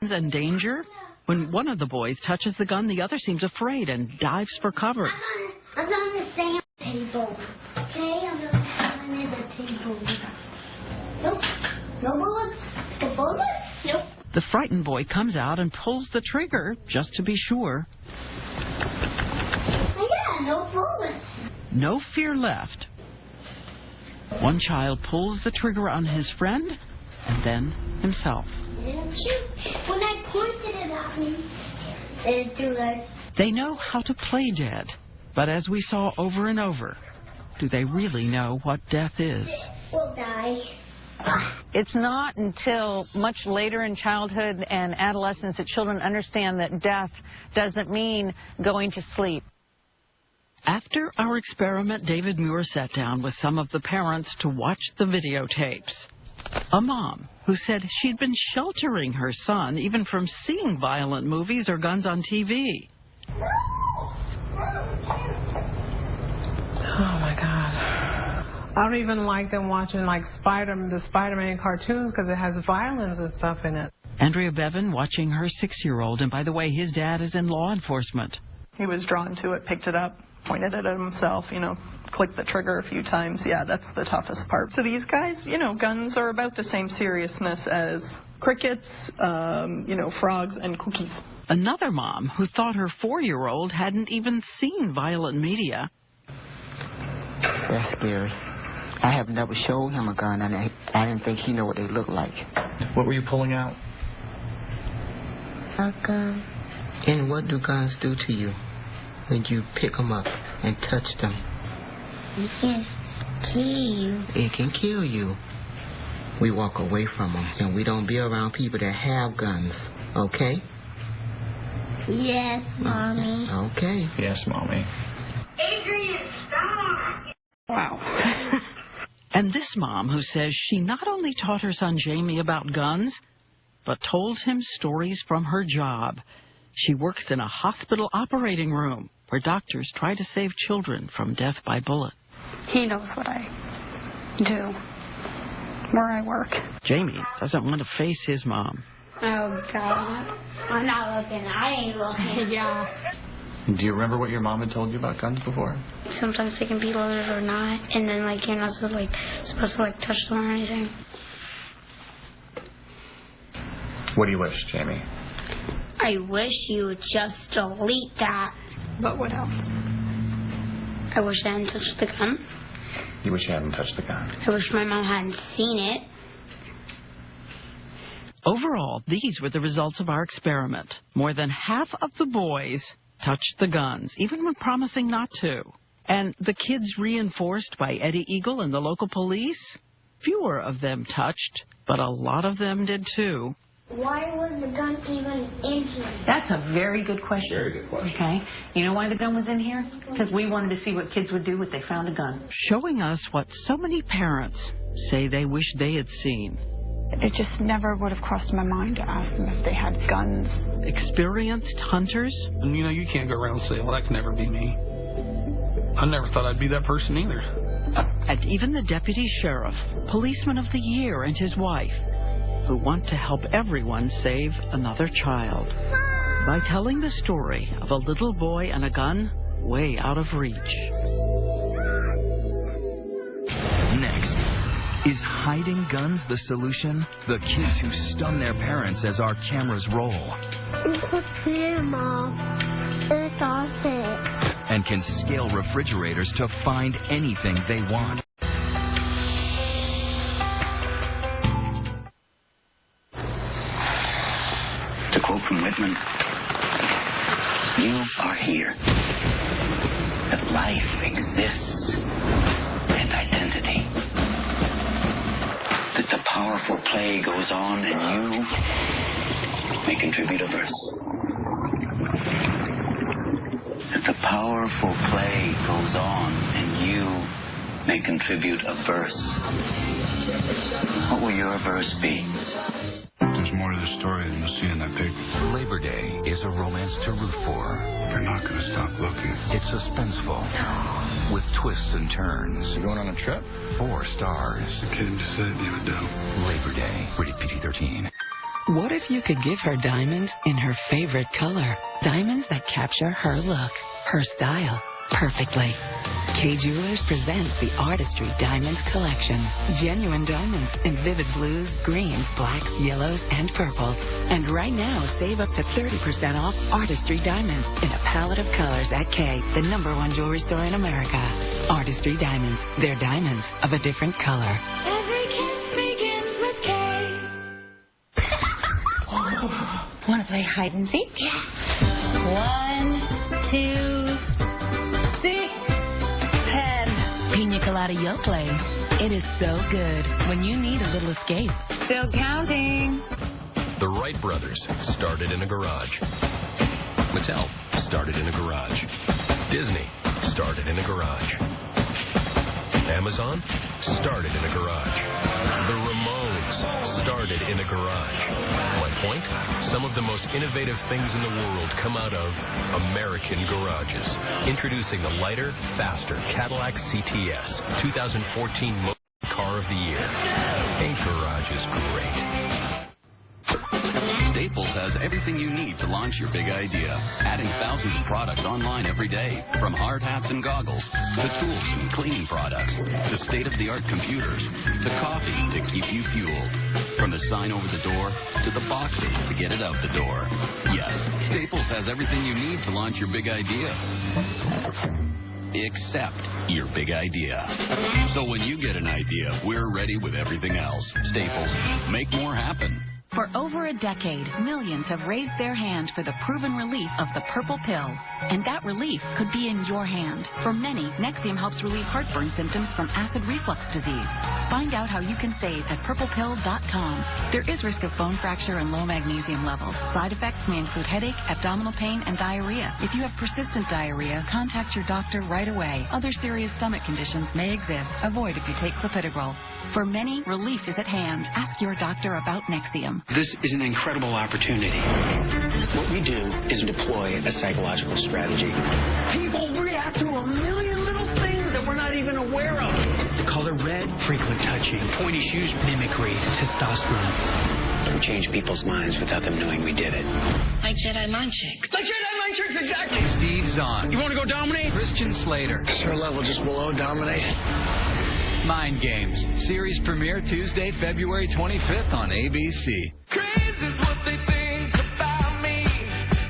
and danger. When one of the boys touches the gun, the other seems afraid and dives for cover. I'm on the same table. Okay, I'm on the table. Nope. No bullets. No bullets? Nope. The frightened boy comes out and pulls the trigger just to be sure. Yeah, no bullets. No fear left. One child pulls the trigger on his friend and then himself. Didn't shoot. When I pointed it at me, it do like... They know how to play dead, but as we saw over and over, do they really know what death is? We'll die. It's not until much later in childhood and adolescence that children understand that death doesn't mean going to sleep. After our experiment, David Muir sat down with some of the parents to watch the videotapes. A mom who said she'd been sheltering her son even from seeing violent movies or guns on TV. Oh my God. I don't even like them watching like the Spider-Man cartoons because it has violence and stuff in it. Andrea Bevan watching her 6-year-old, and by the way, his dad is in law enforcement. He was drawn to it, picked it up, pointed it at himself, clicked the trigger a few times. Yeah, that's the toughest part. So these guys, guns are about the same seriousness as crickets, frogs and cookies. Another mom who thought her 4-year-old hadn't even seen violent media. That's scary. I have never showed him a gun, and I didn't think he knew what they looked like. What were you pulling out? A gun. And what do guns do to you when you pick them up and touch them? It can kill you. It can kill you. We walk away from them, and we don't be around people that have guns, okay? Yes, Mommy. Okay. Yes, Mommy. Adrian, stop! Wow. And this mom who says she not only taught her son Jamie about guns, but told him stories from her job. She works in a hospital operating room where doctors try to save children from death by bullet. He knows what I do, where I work. Jamie doesn't want to face his mom. Oh, God. I'm not looking. I ain't looking. Yeah. Do you remember what your mom had told you about guns before? Sometimes they can be loaded or not, and then you're not supposed to touch them or anything. What do you wish, Jamie? I wish you would just delete that. But what else? I wish I hadn't touched the gun. You wish you hadn't touched the gun. I wish my mom hadn't seen it. Overall, these were the results of our experiment. More than half of the boys touched the guns, even when promising not to. And the kids reinforced by Eddie Eagle and the local police, fewer of them touched, but a lot of them did too. Why was the gun even in here? That's a very good question. Very good question. Okay. You know why the gun was in here? Because we wanted to see what kids would do if they found a gun. Showing us what so many parents say they wish they had seen. It just never would have crossed my mind to ask them if they had guns. Experienced hunters. And you can't go around and say, well, that can never be me. I never thought I'd be that person either. And even the deputy sheriff, policeman of the year, and his wife, who want to help everyone save another child by telling the story of a little boy and a gun way out of reach. Next, is hiding guns the solution? The kids who stun their parents as our cameras roll. It's a fear, Mom. It's all 6. And can scale refrigerators to find anything they want. To quote from Whitman, you are here. That life exists and identity. That the powerful play goes on and you may contribute a verse. That the powerful play goes on and you may contribute a verse. What will your verse be? There's more to the story than you'll see in that paper. Labor Day is a romance to root for. They're not going to stop looking. It's suspenseful, with twists and turns. You going on a trip? 4 stars. The kid just said he would do. Labor Day, rated PG-13. What if you could give her diamonds in her favorite color? Diamonds that capture her look, her style, perfectly. Kay Jewelers presents the Artistry Diamonds Collection. Genuine diamonds in vivid blues, greens, blacks, yellows, and purples. And right now, save up to 30% off Artistry Diamonds in a palette of colors at Kay, the #1 jewelry store in America. Artistry Diamonds. They're diamonds of a different color. Every kiss begins with K. Want to play hide and seek? Yeah. 1, 2, 6, 10. Pina Colada Yo Play. It is so good when you need a little escape. Still counting. The Wright brothers started in a garage. Mattel started in a garage. Disney started in a garage. Amazon started in a garage. The Ramones started in a garage. My point? Some of the most innovative things in the world come out of American garages. Introducing the lighter, faster Cadillac CTS, 2014 Car of the Year. Ain't garages great? Staples has everything you need to launch your big idea, adding thousands of products online every day, from hard hats and goggles, to tools and cleaning products, to state-of-the-art computers, to coffee to keep you fueled, from the sign over the door to the boxes to get it out the door. Yes, Staples has everything you need to launch your big idea. Except your big idea. So when you get an idea, we're ready with everything else. Staples, make more happen. For over a decade, millions have raised their hand for the proven relief of the purple pill. And that relief could be in your hand. For many, Nexium helps relieve heartburn symptoms from acid reflux disease. Find out how you can save at purplepill.com. There is risk of bone fracture and low magnesium levels. Side effects may include headache, abdominal pain, and diarrhea. If you have persistent diarrhea, contact your doctor right away. Other serious stomach conditions may exist. Avoid if you take clopidogrel. For many, relief is at hand. Ask your doctor about Nexium. This is an incredible opportunity. What we do is deploy a psychological strategy. People react to a million little things that we're not even aware of. The color red, frequent touching. Pointy shoes, mimicry, testosterone. We change people's minds without them knowing we did it. Like Jedi mind tricks. Like Jedi mind tricks, exactly. Steve Zahn. You want to go dominate? Christian Slater. Her level just below dominate. Mind Games. Series premiere Tuesday, February 25th on ABC. Crazy's what they think about me.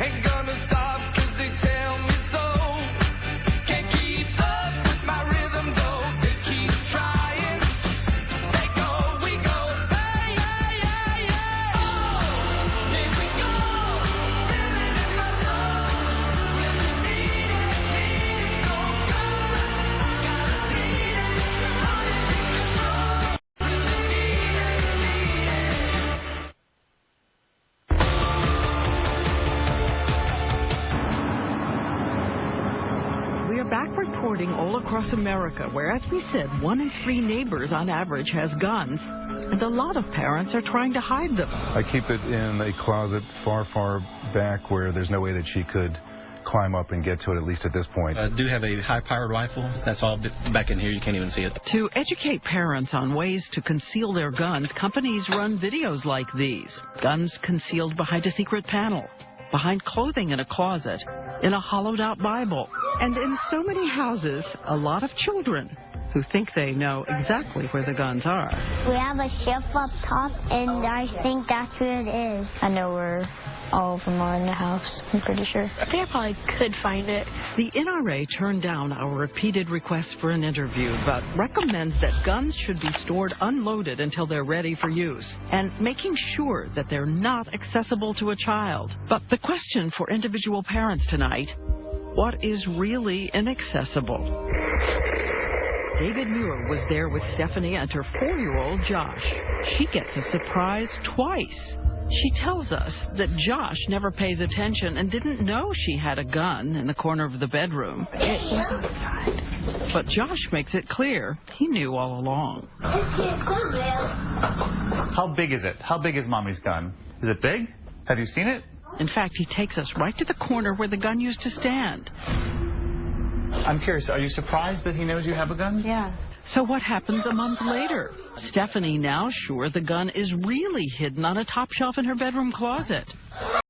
Ain't gonna stop 'cause they tell me so. Can't keep up with my rhythm though. They keep trying. They go, we go. Hey, hey, hey, hey. Oh, here we go. Feel it in my soul. Really need it so good. Gotta need it. Back reporting all across America, where, as we said, 1 in 3 neighbors on average has guns, and a lot of parents are trying to hide them. I keep it in a closet far, far back where there's no way that she could climb up and get to it, at least at this point. I do have a high-powered rifle. That's all back in here. You can't even see it. To educate parents on ways to conceal their guns, companies run videos like these. Guns concealed behind a secret panel, behind clothing in a closet, in a hollowed-out Bible. And in so many houses, a lot of children who think they know exactly where the guns are. We have a shelf up top, and I think that's where it is. I know where all of them are in the house, I'm pretty sure. I think I probably could find it. The NRA turned down our repeated requests for an interview, but recommends that guns should be stored unloaded until they're ready for use, and making sure that they're not accessible to a child. But the question for individual parents tonight: what is really inaccessible? David Muir was there with Stephanie and her 4-year-old Josh. She gets a surprise twice. She tells us that Josh never pays attention and didn't know she had a gun in the corner of the bedroom. It was on the side. But Josh makes it clear he knew all along. How big is it? How big is Mommy's gun? Is it big? Have you seen it? In fact, he takes us right to the corner where the gun used to stand. I'm curious, are you surprised that he knows you have a gun? Yeah. So what happens a month later? Stephanie now sure the gun is really hidden on a top shelf in her bedroom closet.